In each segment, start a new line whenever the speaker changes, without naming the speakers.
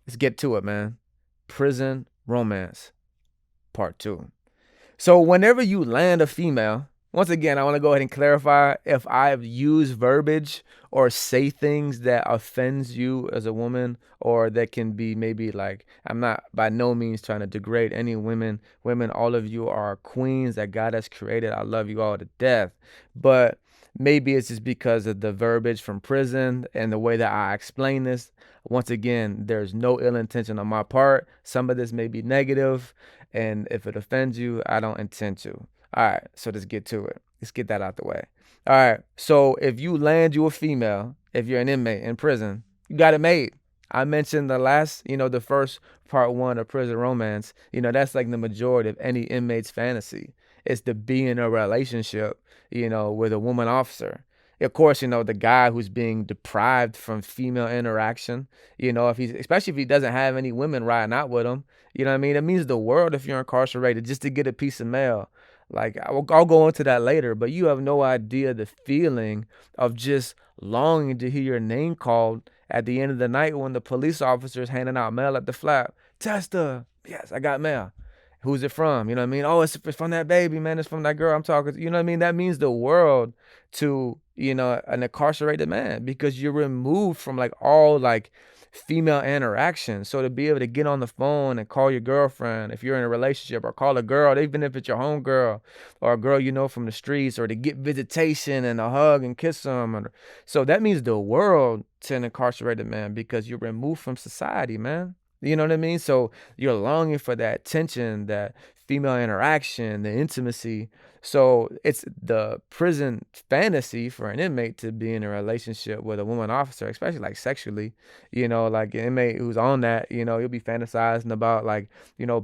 Let's get to it, man. Prison romance, part two. So whenever you land a female, once again, I want to go ahead and clarify if I've used verbiage or say things that offends you as a woman, or that can be maybe like, I'm not by no means trying to degrade any women. Women, all of you are queens that God has created. I love you all to death. But maybe it's just because of the verbiage from prison and the way that I explain this. Once again, there's no ill intention on my part. Some of this may be negative, and if it offends you, I don't intend to. All right, so let's get to it. Let's get that out the way. All right, so if you land you a female, if you're an inmate in prison, you got it made. I mentioned the first part one of prison romance. That's like the majority of any inmate's fantasy. It's to be in a relationship, with a woman officer. Of course, the guy who's being deprived from female interaction, especially if he doesn't have any women riding out with him, you know what I mean? It means the world if you're incarcerated just to get a piece of mail. Like, I'll go into that later, but you have no idea the feeling of just longing to hear your name called at the end of the night when the police officer is handing out mail at the flat. Testa, yes, I got mail. Who's it from? You know what I mean? Oh, it's from that baby, man. It's from that girl I'm talking to. You know what I mean? That means the world to, an incarcerated man, because you're removed from like all like female interaction. So to be able to get on the phone and call your girlfriend if you're in a relationship, or call a girl, even if it's your home girl or a girl from the streets, or to get visitation and a hug and kiss them. So that means the world to an incarcerated man, because you're removed from society, man. You know what I mean? So you're longing for that attention, that female interaction, the intimacy. So it's the prison fantasy for an inmate to be in a relationship with a woman officer, especially like sexually. Like an inmate who's on that, he'll be fantasizing about like,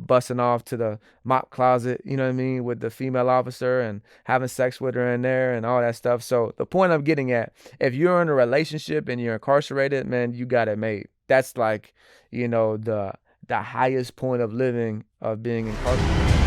busting off to the mop closet, you know what I mean, with the female officer and having sex with her in there and all that stuff. So the point I'm getting at, if you're in a relationship and you're incarcerated, man, you got it made. That's like, the highest point of living, of being incarcerated.